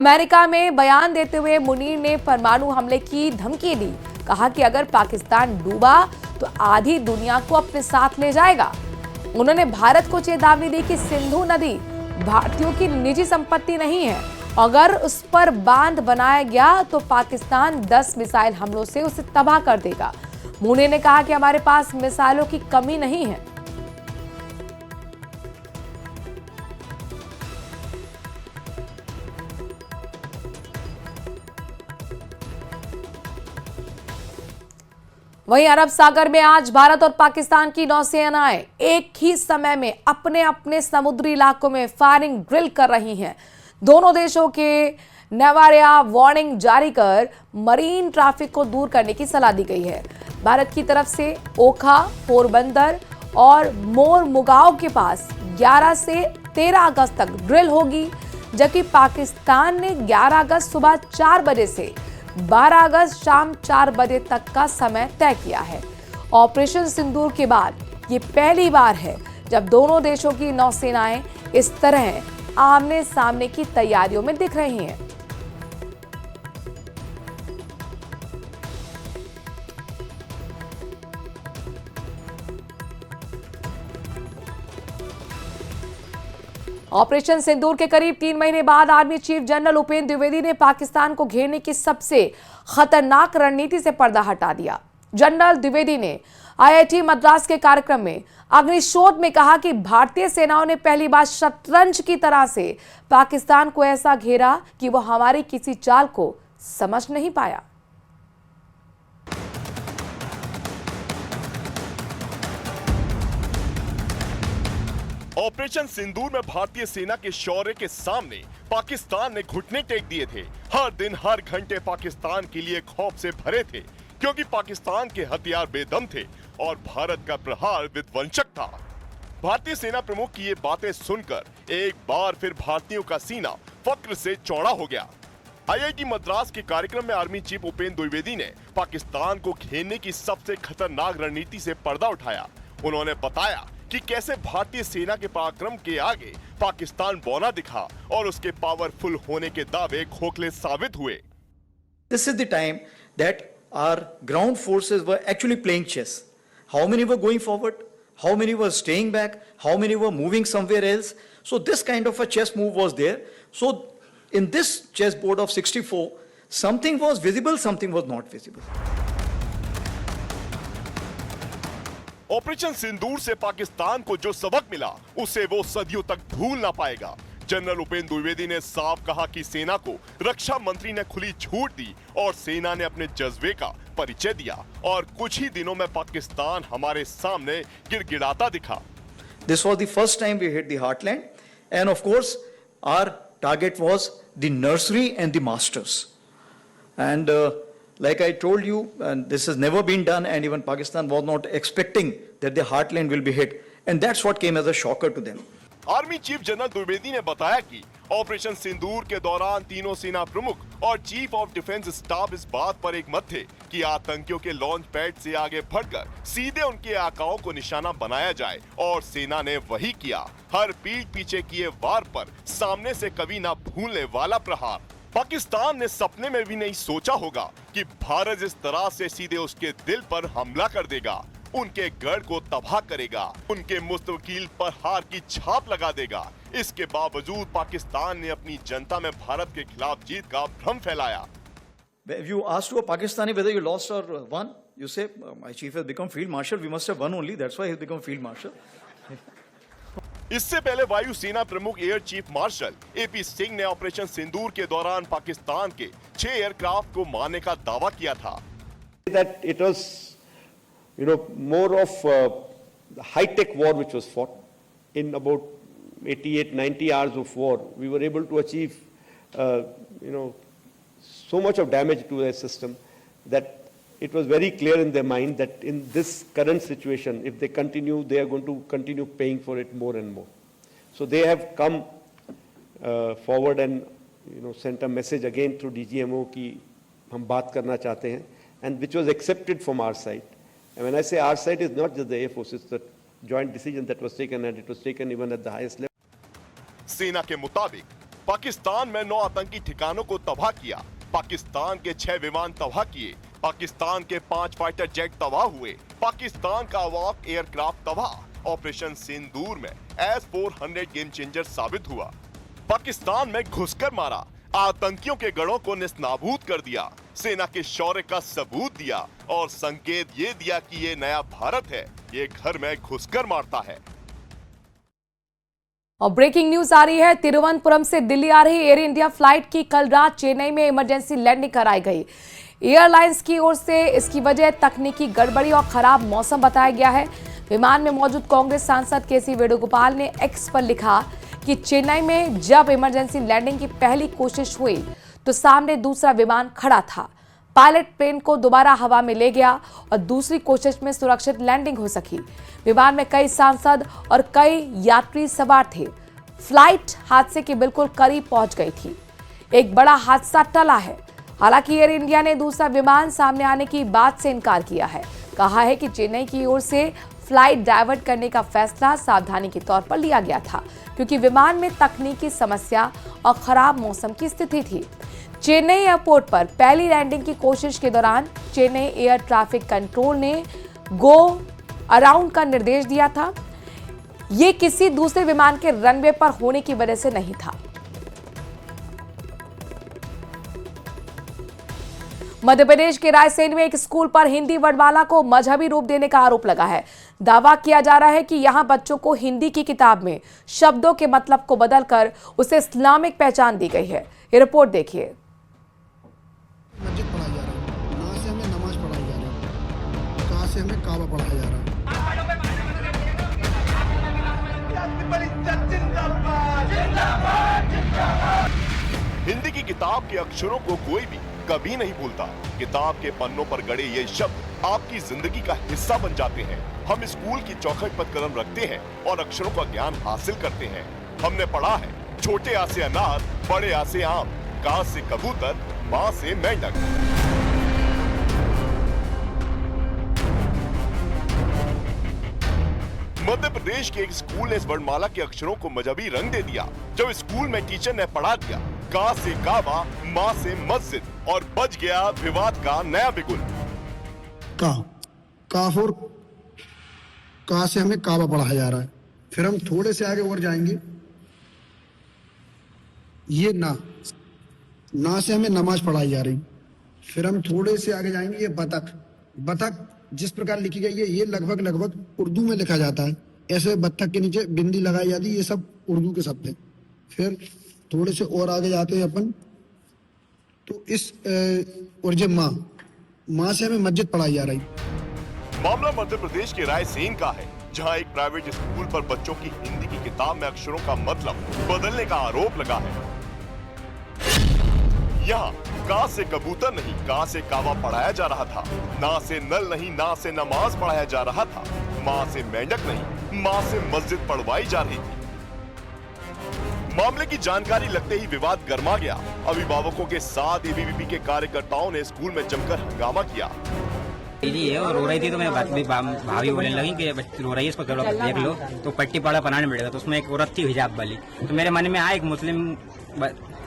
America में बयान देते हुए मुनीर ने परमाणु हमले की धमकी दी। कहा कि अगर पाकिस्तान डूबा तो आधी दुनिया को अपने साथ ले जाएगा। उन्होंने भारत को चेतावनी दी कि सिंधु नदी भारतीयों की निजी संपत्ति नहीं है। अगर उस पर बांध बनाया गया तो पाकिस्तान 10 मिसाइल हमलों से उसे तबाह कर देगा। मुनीर ने कहा कि हमारे पास मिसाइलों की कमी नहीं है। वहीं अरब सागर में आज भारत और पाकिस्तान की नौसेनाएं एक ही समय में अपने अपने समुद्री इलाकों में फायरिंग ड्रिल कर रही हैं। दोनों देशों के नेवारिया वार्निंग जारी कर मरीन ट्रैफिक को दूर करने की सलाह दी गई है। भारत की तरफ से ओखा, पोरबंदर और मोरमुगांव के पास 11 से 13 अगस्त तक ड्रिल होगी, जबकि पाकिस्तान ने 11 अगस्त सुबह 4 बजे से 12 अगस्त शाम 4 बजे तक का समय तय किया है। ऑपरेशन सिंदूर के बाद ये पहली बार है जब दोनों देशों की नौसेनाएं इस तरह आमने सामने की तैयारियों में दिख रही हैं। ऑपरेशन सिंदूर के करीब 3 महीने बाद army chief general Upendra Dwivedi ने पाकिस्तान को घेरने की सबसे खतरनाक रणनीति से पर्दा हटा दिया। जनरल द्विवेदी ने आईआईटी मद्रास के कार्यक्रम में अग्निशोध में कहा कि भारतीय सेनाओं ने पहली बार शतरंज की तरह से पाकिस्तान को ऐसा घेरा कि वो हमारी किसी चाल को समझ नहीं पाया। ऑपरेशन सिंदूर में भारतीय सेना के शौर्य के सामने पाकिस्तान ने घुटने टेक दिए थे। हर दिन हर घंटे पाकिस्तान के लिए खौफ से भरे थे, क्योंकि पाकिस्तान के हथियार बेदम थे और भारत का प्रहार विध्वंसक था। भारतीय सेना प्रमुख की ये बातें सुनकर एक बार फिर भारतीयों का सीना फक्र से चौड़ा हो गया। आईआईटी मद्रास के कार्यक्रम में आर्मी चीफ उपेंद्र द्विवेदी ने पाकिस्तान को घेरने की सबसे खतरनाक रणनीति से पर्दा उठाया। उन्होंने बताया कि कैसे भारतीय सेना के पराक्रम के आगे पाकिस्तान बौना दिखा और उसके पावरफुल होने के दावे खोखले साबित हुए। This is the time that our ground forces were actually playing chess. How many were going forward? How many were staying back? How many were moving somewhere else? So this kind of a chess move was there. So in this chessboard of 64, something was visible, something was not visible. Operation Sindoor से पाकिस्तान को जो सबक मिला उसे वो सदियों तक भूल ना पाएगा। जनरल उपेंद्र द्विवेदी ने साफ कहा कि सेना को रक्षा मंत्री ने खुली छूट दी और सेना ने अपने जज्बे का परिचय दिया और कुछ ही दिनों में पाकिस्तान हमारे सामने गिड़गिड़ाता दिखा। This was the first time we hit the heartland, and of course our target was the nursery and the masters. And like I told you, and this has never been done, and even Pakistan was not expecting that the heartland will be hit, and that's what came as a shocker to them. Army chief general Dwivedi ने बताया कि operation सिंदूर के दौरान तीनों सेना प्रमुख और chief of defence staff इस बात पर एक मत थे कि आतंकियों के लॉन्च पैड से आगे बढ़कर सीधे उनके आकाओं को निशाना बनाया जाए, और सेना ने वही किया। हर पीठ पीछे किए वार पर सामने से कभी ना भूलने वाला प्रहार। पाकिस्तान ने सपने में भी नहीं सोचा होगा कि भारत इस तरह से सीधे उसके दिल पर हमला कर देगा, उनके गढ़ को तबाह करेगा, उनके मुस्तकिल पर हार की छाप लगा देगा। इसके बावजूद पाकिस्तान ने अपनी जनता में भारत के खिलाफ जीत का भ्रम फैलाया। If you ask to a Pakistani whether you lost or won, you say, my chief has become field marshal, we must have won only, that's why he has become field marshal. इससे पहले वायुसेना प्रमुख air chief marshal AP Singh ने operation सिंदूर के दौरान पाकिस्तान के 6 aircraft को मारने का दावा किया था। That it was, more of the high-tech war which was fought. In about 88-90 hours of war, we were able to achieve, so much of damage to the system that it was very clear in their mind that in this current situation, if they continue, they are going to continue paying for it more and more. So they have come forward and sent a message again through DGMO कि हम बात करना चाहते हैं, and which was accepted from our side. And when I say our side, it's not just the Air Force, it's the joint decision that was taken, and it was taken even at the highest level. सेना के मुताबिक पाकिस्तान में 9 आतंकी ठिकानों को तबाह किया, पाकिस्तान के 6 विमान तबाह किए, पाकिस्तान के 5 फाइटर जेट तबाह हुए, पाकिस्तान का अवाक एयरक्राफ्ट तबाह। ऑपरेशन सिंदूर में S-400 गेम चेंजर साबित हुआ। पाकिस्तान में घुसकर मारा, आतंकियों के गढ़ों को निस्नाबूद कर दिया, सेना के शौर्य का सबूत दिया और संकेत ये दिया कि ये नया भारत है, ये घर में घुसकर मारता है। और ब्रेकिंग न्यूज आ रही है, तिरुवनंतपुरम से दिल्ली आ रही एयर इंडिया फ्लाइट की कल रात चेन्नई में इमरजेंसी लैंडिंग कराई गई। एयरलाइंस की ओर से इसकी वजह तकनीकी गड़बड़ी और खराब मौसम बताया गया है। विमान में मौजूद कांग्रेस सांसद केसी वेणुगोपाल ने एक्स पर लिखा कि चेन्नई में जब इमरजेंसी लैंडिंग की पहली कोशिश हुई तो सामने दूसरा विमान खड़ा था। पायलट प्लेन को दोबारा हवा में ले गया और दूसरी कोशिश में सुरक्षित लैंडिंग हो सकी। विमान में कई सांसद और कई यात्री सवार थे। फ्लाइट हादसे के बिल्कुल करीब पहुंच गई थी। एक बड़ा हादसा टला है। हालांकि एयर इंडिया ने दूसरा विमान सामने आने की बात से इनकार किया है। कहा है कि चेन्नई की ओर से फ्लाइट डाइवर्ट करने का फैसला सावधानी के तौर पर लिया गया था, क्योंकि विमान में तकनीकी समस्या और खराब मौसम की स्थिति थी। चेन्नई एयरपोर्ट पर पहली लैंडिंग की कोशिश के दौरान चेन्नई एयर ट्रैफिक कंट्रोल ने गो अराउंड का निर्देश दिया था। ये किसी दूसरे विमान के रनवे पर होने की वजह से नहीं था। मध्य प्रदेश के रायसेन में एक स्कूल पर हिंदी वर्णमाला को मजहबी रूप देने का आरोप लगा है। दावा किया जा रहा है कि यहां बच्चों को हिंदी की किताब में शब्दों के मतलब को बदलकर उसे इस्लामिक पहचान दी गई है। ये रिपोर्ट देखिए। मस्जिद पढ़ाई जा रहा है, ना से हमें नमाज पढ़ाई जा रही है, कहाँ से हमें काबा पढ़ाया जा रहा है। हिंदी की किताब के अक्षरों को कोई भी कभी नहीं भूलता। किताब के पन्नों पर गड़े ये शब्द आपकी जिंदगी का हिस्सा बन जाते हैं। हम स्कूल की चौखट पर कलम रखते हैं और अक्षरों का ज्ञान हासिल करते हैं। हमने पढ़ा है छोटे आ से अनार, बड़े आ से आम, का से कबूतर, माँ से मेंढक। मध्य प्रदेश के एक स्कूल ने इस वर्णमाला के अक्षरों को मजहबी रंग दे दिया। जब स्कूल में टीचर ने पढ़ा दिया का से काबा, माँ से मस्जिद और बच गया विवाद का नया बिगुल। काफ और का से हमें काबा पढ़ाया जा रहा है। फिर हम थोड़े से आगे और जाएंगे, ये ना से हमें नमाज पढ़ाई जा रही। फिर हम थोड़े से आगे जाएंगे, ये बतख जिस प्रकार लिखी गई है ये लगभग उर्दू में लिखा जाता है। ऐसे बत्तख के नीचे बिंदी लगाई जाती है। ये सब उर्दू के शब्द हैं। फिर थोड़े से और आगे जाते हैं अपन, तो इस और जब माँ से हमें मस्जिद पढ़ाई जा रही। मामला मध्य प्रदेश के रायसेन का है, जहां एक प्राइवेट स्कूल पर बच्चों की हिंदी की किताब में अक्षरों का मतलब बदलने का आरोप लगा है। यहाँ का से कबूतर नहीं, का से कावा पढ़ाया जा रहा था। ना से नल नहीं, ना से नमाज पढ़ाया जा रहा था। माँ से मेंढक नहीं, माँ से मस्जिद पढ़वाई जा रही थी। मामले की जानकारी लगते ही विवाद गर्मा गया। अभिभावकों के साथ एबीवीपी के कार्यकर्ताओं ने स्कूल में जमकर हंगामा किया। जी है और रो रही थी तो मैं भाभी बोलने लगी कि रो रही है, इसको थोड़ा देख लो। तो पट्टी पाड़ा बनाने मिलेगा, तो उसमें एक औरत थी हिजाब वाली। तो मेरे मन में आया एक मुस्लिम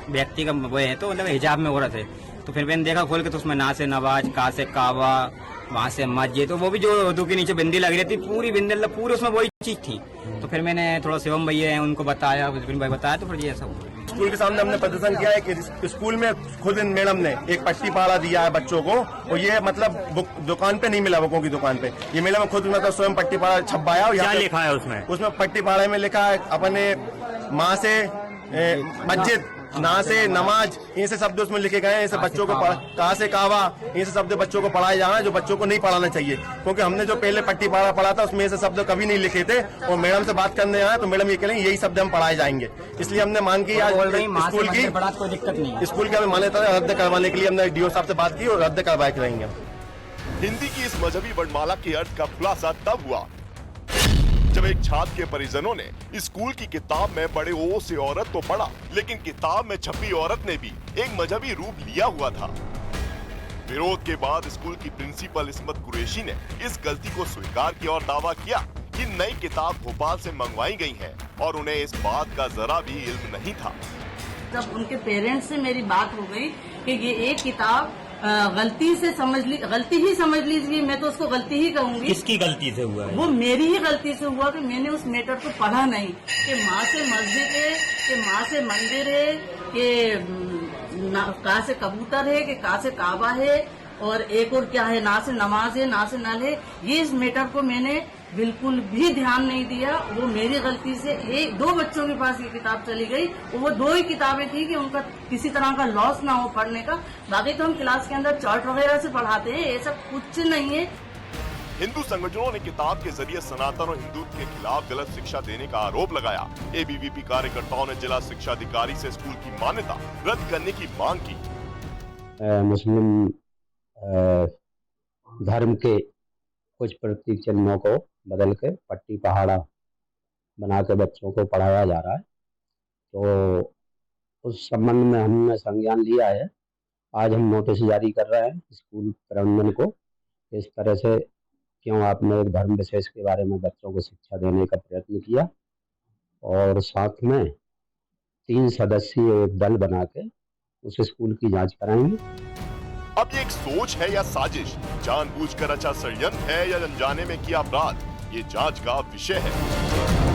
व्यक्ति का वो है, तो मतलब हिजाब में औरत है। तो फिर मैंने देखा खोल के, तो उसमें ना से नवाज, का से कावा, वहाँ से मस्जिद, तो वो भी जो उर्दू के नीचे बिंदी लग रही थी, पूरी बिंदी पूरी उसमें वही चीज थी। तो फिर मैंने थोड़ा शिवम भैया हैं उनको बताया, भाई बताया, तो फिर ये सब स्कूल के सामने हमने प्रदर्शन किया है कि स्कूल में खुद मैडम ने एक पट्टी पाड़ा दिया है बच्चों को, और ये मतलब दुकान पे नहीं मिला, बुकों की दुकान पे। ये मैडम खुद मतलब स्वयं पट्टी पाड़ा छपवाया। और क्या लिखा है उसमें पट्टी पाड़े में लिखा है अपने माँ से मस्जिद, ना से नमाज, ऐसे शब्द उसमें लिखे गए हैं। ऐसे बच्चों को कहा से कावा, ऐसे शब्द बच्चों को पढ़ाए जा रहे हैं जो बच्चों को नहीं पढ़ाना चाहिए। क्योंकि हमने जो पहले पट्टी पाड़ा पढ़ा था उसमें ऐसे शब्द कभी नहीं लिखे थे, और मैडम से बात करने आए तो मैडम ये कह रही यही शब्द हम पढ़ाए जाएंगे। इसलिए हमने मांग की आज स्कूल की कोई दिक्कत नहीं, स्कूल की हमें मान्यता रद्द करवाने के लिए हमने डीओ साहब से बात की और रद्द करवाए रहेंगे। हिंदी की इस मजहबी वर्णमाला के अर्थ का खुलासा तब हुआ जब एक छात्र के परिजनों ने स्कूल की किताब में बड़े ओ से औरत तो पढ़ा, लेकिन किताब में छपी औरत ने भी एक मजहबी रूप लिया हुआ था। विरोध के बाद स्कूल की प्रिंसिपल इस्मत कुरैशी ने इस गलती को स्वीकार किया और दावा किया कि नई किताब भोपाल से मंगवाई गई है और उन्हें इस बात का जरा भी इल्म नहीं था। जब उनके पेरेंट्स से मेरी बात हो गई कि ये एक किताब गलती ही समझ लीजिए, मैं तो उसको गलती ही कहूंगी। किसकी गलती से हुआ है? वो मेरी ही गलती से हुआ कि मैंने उस मैटर को पढ़ा नहीं, कि माँ से मस्जिद है, कि माँ से मंदिर है, कि कहाँ से कबूतर है, कि कहाँ से काबा है, और एक और क्या है, ना से नमाज है, ना से नल है। ये इस मैटर को मैंने बिल्कुल भी ध्यान नहीं दिया। वो मेरी गलती से दो बच्चों के पास ये किताब चली गई। वो दो ही किताबें थी कि उनका किसी तरह का लॉस ना हो पढ़ने का। बाकी तो हम क्लास के अंदर चार्ट वगैरह से पढ़ाते हैं, ये सब कुछ नहीं है। हिंदू संगठनों ने किताब के जरिए सनातन और हिंदुत्व के खिलाफ गलत शिक्षा देने का आरोप लगाया। एबीवीपी कार्यकर्ताओं ने जिला शिक्षा अधिकारी से स्कूल की मान्यता रद्द करने की मांग की। मुस्लिम धर्म के कुछ प्रतीक चिन्हों को बदल के पट्टी पहाड़ा बना के बच्चों को पढ़ाया जा रहा है, तो उस संबंध में हमने संज्ञान लिया है। आज हम नोटिस जारी कर रहे हैं स्कूल प्रबंधन को, इस तरह से क्यों आपने एक धर्म विशेष के बारे में बच्चों को शिक्षा देने का प्रयत्न किया, और साथ में 3 सदस्यीय एक दल बना के उस स्कूल की जांच कराएंगे। अब ये एक सोच है या साजिश, जानबूझकर रचा षड्यंत्र है या अनजाने में किया अपराध, ये जांच का विषय है।